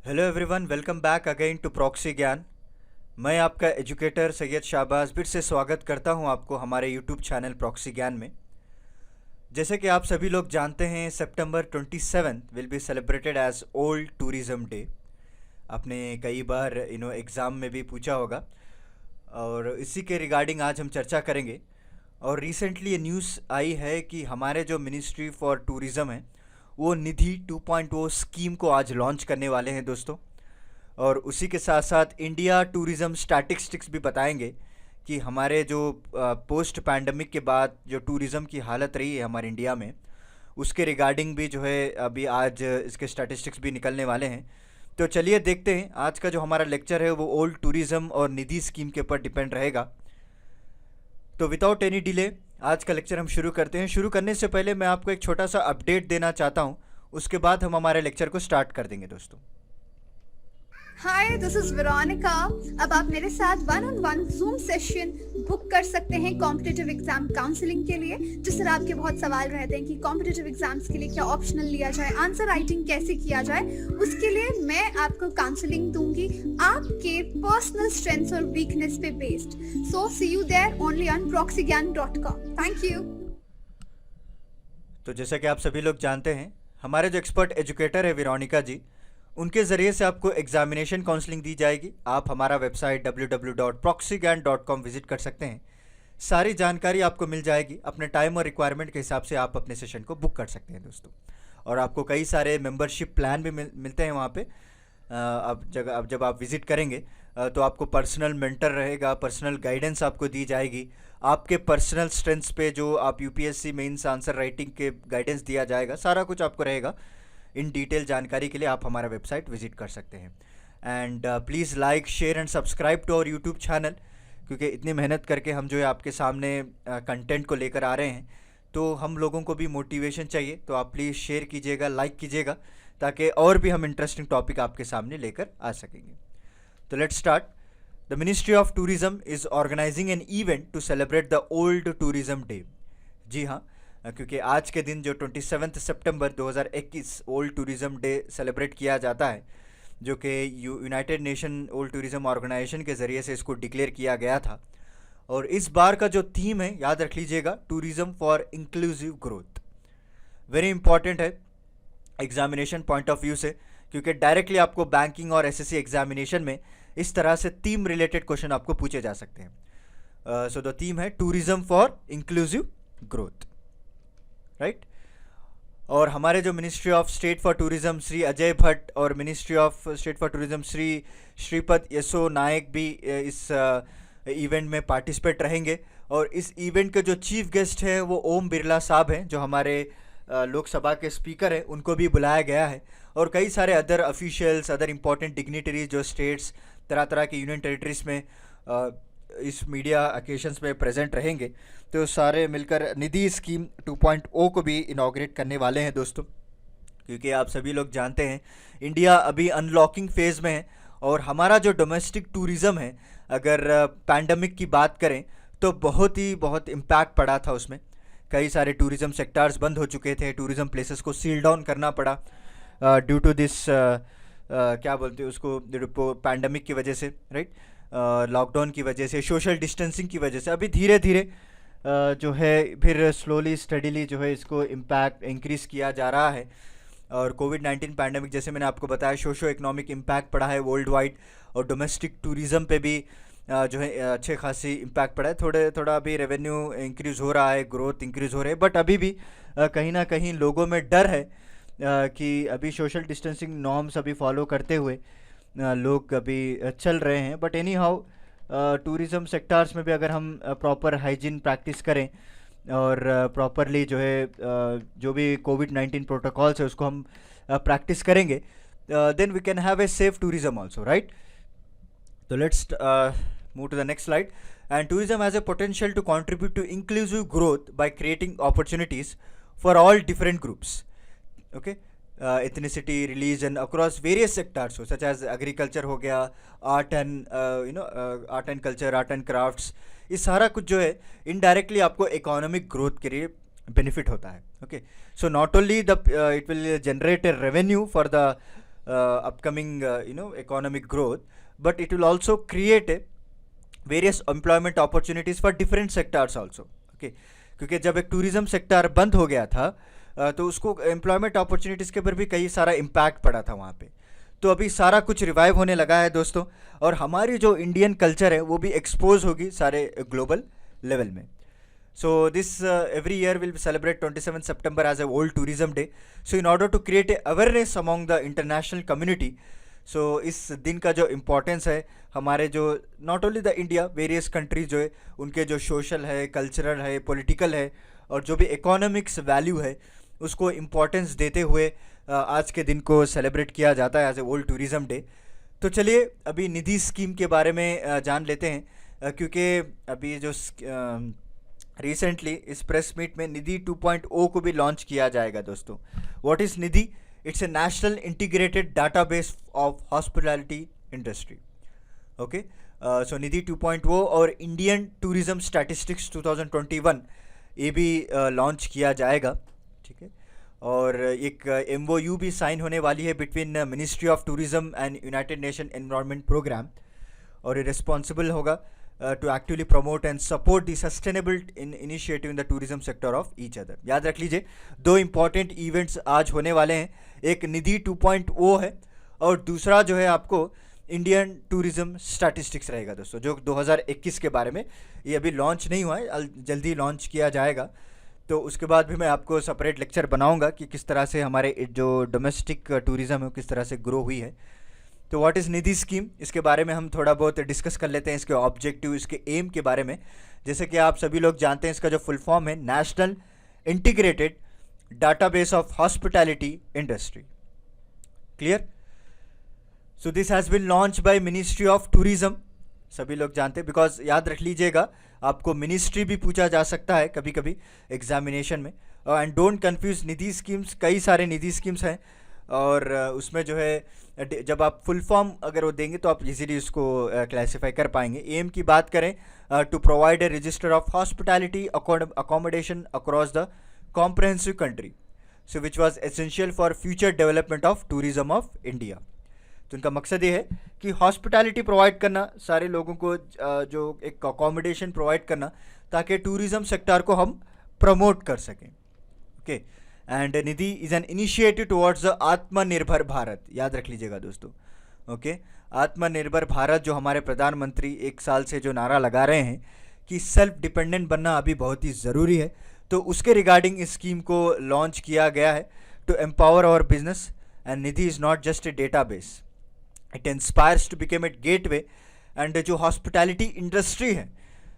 Hello everyone, welcome back again to Proxy Gyan. मैं आपका educator Syed Shahbaz फिर से स्वागत करता हूं आपको हमारे यूट्यूब चैनल प्रॉक्सी ज्ञान में। जैसे कि आप सभी लोग जानते हैं, सितंबर 27 will be celebrated as World tourism Day. आपने कई बार एग्ज़ाम में भी पूछा होगा और इसी के रिगार्डिंग आज हम चर्चा करेंगे। और रिसेंटली ये न्यूज़ आई है कि हमारे जो मिनिस्ट्री फॉर टूरिज़्म है वो निधि 2.0 स्कीम को आज लॉन्च करने वाले हैं दोस्तों। और उसी के साथ साथ इंडिया टूरिज़्म स्टैटिस्टिक्स भी बताएंगे कि हमारे जो पोस्ट पैंडमिक के बाद जो टूरिज़्म की हालत रही है हमारे इंडिया में, उसके रिगार्डिंग भी जो है अभी आज इसके स्टैटिस्टिक्स भी निकलने वाले हैं। तो चलिए देखते हैं, आज का जो हमारा लेक्चर है वो ओल्ड टूरिज़्म और निधि स्कीम के ऊपर डिपेंड रहेगा। तो विदाउट एनी डिले आज का लेक्चर हम शुरू करते हैं। शुरू करने से पहले मैं आपको एक छोटा सा अपडेट देना चाहता हूँ, उसके बाद हम हमारे लेक्चर को स्टार्ट कर देंगे दोस्तों। हाय, दिस इज वेरोनिका। अब आप मेरे साथ one on one zoom session book कर सकते हैं कॉम्पिटिटिव एग्जाम काउंसलिंग के लिए। जिस तरह आपके बहुत सवाल रहते हैं कि कॉम्पिटिटिव एग्जाम्स के लिए क्या ऑप्शनल लिया जाए, आंसर राइटिंग कैसे किया जाए, उसके लिए मैं आपको काउंसलिंग दूंगी आपके पर्सनल स्ट्रेंथ्स और वीकनेस पे based. So see you there only on proxygyan.com। Thank you. तो जैसा कि आप सभी लोग जानते हैं, हमारे जो एक्सपर्ट एजुकेटर है वेरोनिका जी, उनके ज़रिए से आपको एग्जामिनेशन काउंसलिंग दी जाएगी। आप हमारा वेबसाइट www.proxygyan.com विजिट कर सकते हैं। सारी जानकारी आपको मिल जाएगी। अपने टाइम और रिक्वायरमेंट के हिसाब से आप अपने सेशन को बुक कर सकते हैं दोस्तों। और आपको कई सारे मेंबरशिप प्लान भी मिलते हैं वहाँ पे। अब जब आप विज़िट करेंगे तो आपको पर्सनल मेंटर रहेगा, पर्सनल गाइडेंस आपको दी जाएगी। आपके पर्सनल स्ट्रेंथ्स पे जो आप यूपीएससी मेंस आंसर राइटिंग के गाइडेंस दिया जाएगा, सारा कुछ आपको रहेगा। इन डिटेल जानकारी के लिए आप हमारा वेबसाइट विजिट कर सकते हैं। And please like, share and subscribe to our YouTube channel, क्योंकि इतनी मेहनत करके हम जो है आपके सामने कंटेंट को लेकर आ रहे हैं, तो हम लोगों को भी मोटिवेशन चाहिए। तो आप प्लीज़ शेयर कीजिएगा, लाइक कीजिएगा, ताकि और भी हम इंटरेस्टिंग टॉपिक आपके सामने लेकर आ सकेंगे। तो let's start. The ministry of tourism is organising an event to celebrate the world tourism day. जी हाँ, क्योंकि आज के दिन जो 27 सितंबर 2021 ओल्ड टूरिज़्म डे सेलिब्रेट किया जाता है, जो कि United Nation world tourism organisation के ज़रिए से इसको डिक्लेयर किया गया था। और इस बार का जो थीम है, याद रख लीजिएगा, tourism for inclusive growth. Very important है एग्जामिनेशन पॉइंट ऑफ व्यू से, क्योंकि डायरेक्टली आपको बैंकिंग और एसएससी एग्जामिनेशन में इस तरह से थीम रिलेटेड क्वेश्चन आपको पूछे जा सकते हैं। सो द थीम है tourism for inclusive growth, right. और हमारे जो ministry of state for tourism Shri Ajay Bhatt और ministry of state for tourism Shri Shripad Yesso Naik भी इस इवेंट में पार्टिसिपेट रहेंगे। और इस इवेंट के जो चीफ गेस्ट हैं वो ओम बिरला साहब हैं, जो हमारे लोकसभा के स्पीकर हैं, उनको भी बुलाया गया है। और कई सारे other officials, other important dignitaries जो स्टेट्स, तरह तरह के यूनियन टेरिटरीज में इस मीडिया ओकेशंस में प्रेजेंट रहेंगे। तो सारे मिलकर निधि स्कीम 2.0 को भी इनॉग्रेट करने वाले हैं दोस्तों। क्योंकि आप सभी लोग जानते हैं इंडिया अभी अनलॉकिंग फेज़ में है, और हमारा जो डोमेस्टिक टूरिज़्म है, अगर पैंडमिक की बात करें तो बहुत इम्पैक्ट पड़ा था उसमें। कई सारे टूरिज़्म सेक्टर्स बंद हो चुके थे, टूरिज़्म प्लेसेस को सील डाउन करना पड़ा ड्यू टू दिस क्या बोलते हैं उसको, पैंडमिक की वजह से, राइट। लॉकडाउन की वजह से, सोशल डिस्टेंसिंग की वजह से अभी धीरे धीरे जो है फिर स्लोली स्टडीली जो है इसको इम्पैक्ट इंक्रीज़ किया जा रहा है। और कोविड-19 पैंडमिक, जैसे मैंने आपको बताया, सोशो इकोनॉमिक इम्पैक्ट पड़ा है वर्ल्ड वाइड, और डोमेस्टिक टूरिज़्म पे भी जो है अच्छे खासी इम्पैक्ट पड़ा है। थोड़ा अभी रेवेन्यू इंक्रीज़ हो रहा है, ग्रोथ इंक्रीज़ हो रही है, बट अभी भी कहीं ना कहीं लोगों में डर है कि अभी सोशल डिस्टेंसिंग नॉर्म्स अभी फॉलो करते हुए लोग अभी चल रहे हैं। But any how tourism sectors में भी अगर हम प्रॉपर हाइजीन प्रैक्टिस करें और प्रॉपरली जो है जो भी कोविड-19 प्रोटोकॉल्स है उसको हम प्रैक्टिस करेंगे, then we can have a safe tourism also, right. तो let's move to the next slide. And tourism has a potential to contribute to inclusive growth by creating opportunities for all different groups, okay, ethnicity, religion, across various sectors, so such as agriculture हो गया, art and art and culture, art and crafts, ये सारा कुछ जो है indirectly आपको economic growth के लिए बेनिफिट होता है। Okay, so not only the it will generate a revenue for the upcoming economic growth, but it will also create various employment opportunities for different sectors also. Okay, क्योंकि जब एक tourism sector बंद हो गया था तो उसको एम्प्लॉयमेंट अपॉर्चुनिटीज़ के ऊपर भी कई सारा इम्पैक्ट पड़ा था वहाँ पे. तो अभी सारा कुछ रिवाइव होने लगा है दोस्तों, और हमारी जो इंडियन कल्चर है वो भी एक्सपोज होगी सारे ग्लोबल लेवल में. So this every year will celebrate 27 September as a World Tourism Day. So in order to create a awareness among the international community, so इस दिन का जो इम्पोर्टेंस है हमारे जो not only the India, various countries जो है उनके जो सोशल है, कल्चरल है, पॉलिटिकल है, और जो भी इकोनॉमिक्स वैल्यू है उसको इम्पोर्टेंस देते हुए आज के दिन को सेलिब्रेट किया जाता है as a World Tourism Day. तो चलिए अभी निधि स्कीम के बारे में जान लेते हैं, क्योंकि अभी जो रिसेंटली इस प्रेस मीट में निधि 2.0 को भी लॉन्च किया जाएगा दोस्तों. What is Nidhi? It's a national integrated database of hospitality industry. Okay, so Nidhi 2.0 और इंडियन टूरिज्म स्टैटिस्टिक्स 2021 ये भी लॉन्च किया जाएगा. ठीक है, और एक MOU भी साइन होने वाली है between Ministry of Tourism and United Nation Environment Programme, और ये रिस्पॉन्सिबल होगा to actively promote and support the sustainable initiative in the tourism sector of each other. याद रख लीजिए दो important events आज होने वाले हैं, एक निधि 2.0 है और दूसरा जो है आपको इंडियन टूरिज्म स्टैटिस्टिक्स रहेगा दोस्तों, जो 2021 के बारे में. ये अभी लॉन्च नहीं हुआ है, जल्दी लॉन्च किया जाएगा. तो उसके बाद भी मैं आपको सेपरेट लेक्चर बनाऊंगा कि किस तरह से हमारे जो डोमेस्टिक टूरिज़्म है किस तरह से ग्रो हुई है. तो व्हाट इज़ निधि स्कीम, इसके बारे में हम थोड़ा बहुत डिस्कस कर लेते हैं, इसके ऑब्जेक्टिव, इसके एम के बारे में. जैसे कि आप सभी लोग जानते हैं इसका जो फुल फॉर्म है National integrated database of hospitality Industry. Clear? So this has been launch by Ministry of Tourism. सभी लोग जानते हैं, बिकॉज याद रख लीजिएगा आपको मिनिस्ट्री भी पूछा जा सकता है कभी कभी एग्जामिनेशन में. And don't confuse, Nidhi schemes कई सारे निधि स्कीम्स हैं, और उसमें जो है जब आप फुल फॉर्म अगर वो देंगे तो आप इजीली उसको क्लासिफाई कर पाएंगे. एम की बात करें, to provide a register of hospitality accommodation across the comprehensive country, so which was essential for future development of tourism of India. तो उनका मकसद ये है कि हॉस्पिटैलिटी प्रोवाइड करना, सारे लोगों को जो एक अकोमोडेशन प्रोवाइड करना, ताकि टूरिज्म सेक्टर को हम प्रमोट कर सकें. Okay, and Nidhi is an initiative towards the आत्मनिर्भर भारत. याद रख लीजिएगा दोस्तों. ओके, आत्मनिर्भर भारत जो हमारे प्रधानमंत्री एक साल से जो नारा लगा रहे हैं कि सेल्फ डिपेंडेंट बनना अभी बहुत ही ज़रूरी है, तो उसके रिगार्डिंग इस स्कीम को लॉन्च किया गया है to empower our business. And NIDHI is not just a database, it inspires to become a gateway. And जो हॉस्पिटैलिटी इंडस्ट्री है,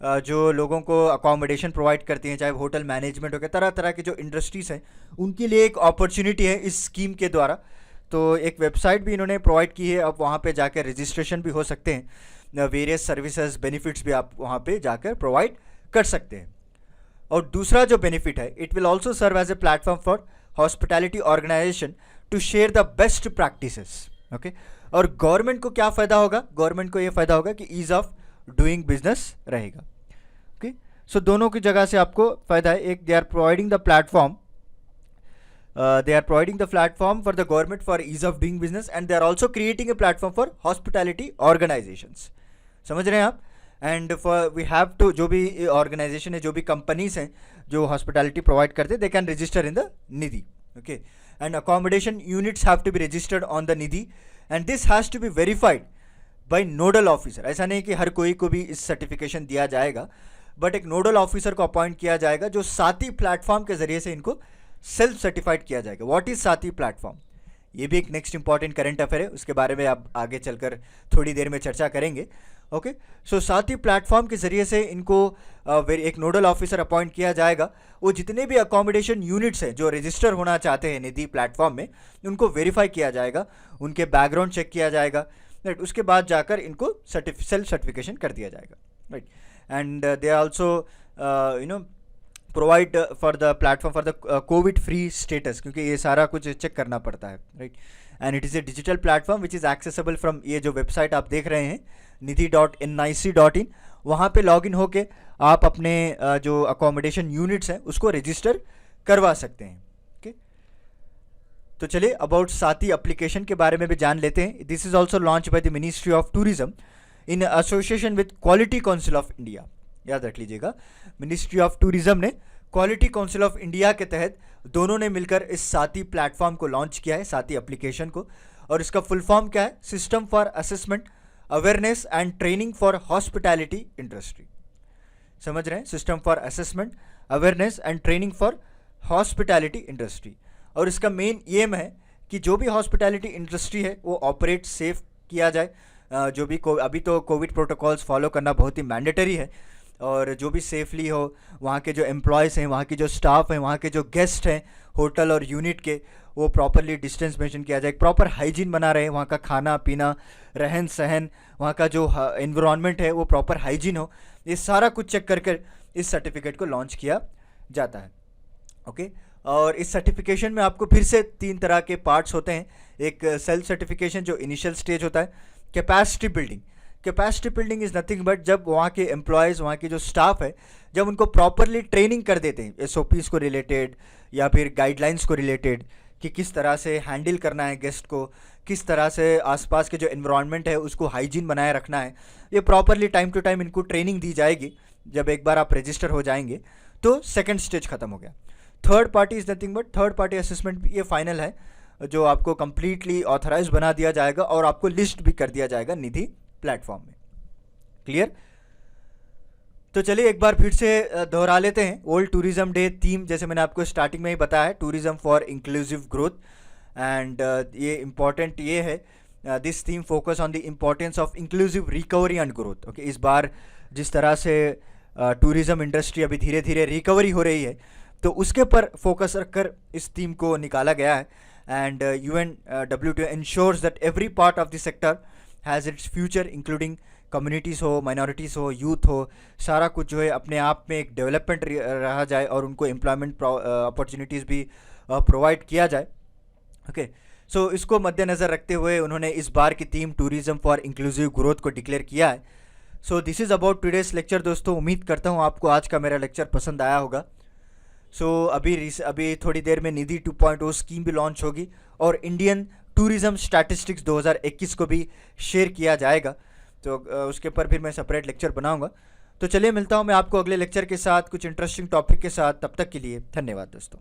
जो लोगों को अकोमोडेशन प्रोवाइड करती हैं, चाहे होटल मैनेजमेंट हो गया, तरह तरह की जो इंडस्ट्रीज़ हैं, उनके लिए एक अपॉर्चुनिटी है इस स्कीम के द्वारा. तो एक वेबसाइट भी इन्होंने प्रोवाइड की है, अब वहाँ पे जाकर रजिस्ट्रेशन भी हो सकते हैं, वेरियस सर्विसेज बेनिफिट्स भी आप वहाँ पे जाकर प्रोवाइड कर सकते हैं. और दूसरा जो बेनिफिट है, it will also serve as a platform for hospitality organisation to share the best practices. Okay, और गवर्नमेंट को क्या फ़ायदा होगा? गवर्नमेंट को ये फ़ायदा होगा कि ईज़ ऑफ डूइंग बिजनेस रहेगा. ओके, सो दोनों की जगह से आपको फ़ायदा है. एक, they are providing the platform, for the government for ease of doing business, and they are also creating a platform for hospitality organisations. समझ रहे हैं आप? And for we have to, जो भी ऑर्गेनाइजेशन है, जो भी कंपनीज हैं जो हॉस्पिटैलिटी प्रोवाइड करते हैं, they can register in the NIDHI. Okay, and accommodation units have to be registered on the NIDHI, and this has to be verified by nodal officer. ऐसा नहीं कि हर कोई को भी इस सर्टिफिकेशन दिया जाएगा, बट एक नोडल ऑफिसर को अपॉइंट किया जाएगा जो साथी प्लेटफॉर्म के जरिए से इनको सेल्फ सर्टिफाइड किया जाएगा. व्हाट इज साथी प्लेटफॉर्म? ये भी एक नेक्स्ट इंपॉर्टेंट करंट अफेयर है, उसके बारे में आप आगे चलकर थोड़ी देर में चर्चा करेंगे. ओके, सो साथी प्लेटफॉर्म के जरिए से इनको एक नोडल ऑफिसर अपॉइंट किया जाएगा. वो जितने भी अकोमोडेशन यूनिट्स हैं जो रजिस्टर होना चाहते हैं निधि प्लेटफॉर्म में, उनको वेरीफाई किया जाएगा, उनके बैकग्राउंड चेक किया जाएगा, राइट. उसके बाद जाकर इनको सेल्फ सर्टिफिकेशन कर दिया जाएगा, right. And they also provide for the platform for the Covid free status, क्योंकि ये सारा कुछ चेक करना पड़ता है, right. And it is a digital platform which is accessible from, ये जो वेबसाइट आप देख रहे हैं nidhi.nic.in, वहाँ पे लॉगिन होके आप अपने जो अकोमोडेशन यूनिट्स हैं उसको रजिस्टर करवा सकते हैं. ओके, तो चलिए अबाउट साथी एप्लीकेशन के बारे में भी जान लेते हैं. This is also launch by the ministry of tourism in association with quality council of India. याद रख लीजिएगा, मिनिस्ट्री ऑफ टूरिज्म ने क्वालिटी काउंसिल ऑफ इंडिया के तहत दोनों ने मिलकर इस साथी प्लेटफॉर्म को लॉन्च किया है, साथी एप्लीकेशन को. और इसका फुल फॉर्म क्या है? System for assessment, awareness and training for hospitality industry. समझ रहे हैं? System for assessment, awareness and training for hospitality industry. और इसका मेन एम है कि जो भी हॉस्पिटैलिटी इंडस्ट्री है वो ऑपरेट सेफ किया जाए. जो भी अभी तो कोविड प्रोटोकॉल्स फॉलो करना बहुत ही मैंडेटरी है, और जो भी सेफली हो, वहाँ के जो एम्प्लॉयज़ हैं, वहाँ के जो स्टाफ हैं, वहाँ के जो गेस्ट हैं होटल और यूनिट के, वो प्रॉपरली डिस्टेंस मेंटेन किया जाए, प्रॉपर हाइजीन बना रहे, वहाँ का खाना पीना, रहन सहन, वहाँ का जो एनवायरनमेंट है वो प्रॉपर हाइजीन हो. ये सारा कुछ चेक कर इस सर्टिफिकेट को लॉन्च किया जाता है. ओके. और इस सर्टिफिकेशन में आपको फिर से 3 तरह के पार्ट्स होते हैं. एक सेल्फ सर्टिफिकेशन जो इनिशियल स्टेज होता है. Capacity building. Capacity building is nothing but जब वहाँ के एम्प्लॉयज़, वहाँ के जो स्टाफ है, जब उनको प्रॉपरली ट्रेनिंग कर देते हैं SOPs को रिलेटेड या फिर गाइडलाइंस को रिलेटेड कि किस तरह से हैंडल करना है गेस्ट को, किस तरह से आसपास के जो एनवायरनमेंट है उसको हाइजीन बनाए रखना है, ये प्रॉपरली टाइम टू टाइम इनको ट्रेनिंग दी जाएगी. जब एक बार आप रजिस्टर हो जाएंगे तो सेकेंड स्टेज खत्म हो गया. Third party is nothing but third party assessment. ये फाइनल है, जो आपको कंप्लीटली ऑथराइज बना दिया जाएगा और आपको लिस्ट भी कर दिया जाएगा निधि प्लेटफॉर्म में. क्लियर? तो चलिए एक बार फिर से दोहरा लेते हैं. वर्ल्ड टूरिज्म डे थीम जैसे मैंने आपको स्टार्टिंग में ही बताया है, tourism for inclusive growth. And ये इम्पॉर्टेंट ये है, this theme focus on the importance of inclusive recovery and growth. Okay. इस बार जिस तरह से टूरिज्म इंडस्ट्री अभी धीरे धीरे रिकवरी हो रही है, तो उसके पर फोकस रखकर इस थीम को निकाला गया है. And UNWTO ensures that every part of the sector has its future, including communities हो, माइनॉरिटीज़ हो, यूथ हो, सारा कुछ जो है अपने आप में एक डेवलपमेंट रहा जाए और उनको एम्प्लॉयमेंट अपॉर्चुनिटीज़ भी प्रोवाइड किया जाए. ओके. सो इसको मद्देनज़र रखते हुए उन्होंने इस बार की theme tourism for inclusive growth को डिक्लेयर किया है. So this is about today's lecture. दोस्तों, उम्मीद करता हूँ आपको आज का मेरा लेक्चर पसंद आया होगा. सो अभी थोड़ी देर में निधि 2.0 स्कीम भी लॉन्च होगी और इंडियन टूरिज्म स्टैटिस्टिक्स 2021 को भी शेयर किया जाएगा. तो उसके ऊपर फिर मैं सेपरेट लेक्चर बनाऊंगा. तो चलिए मिलता हूं मैं आपको अगले लेक्चर के साथ कुछ इंटरेस्टिंग टॉपिक के साथ. तब तक के लिए धन्यवाद दोस्तों.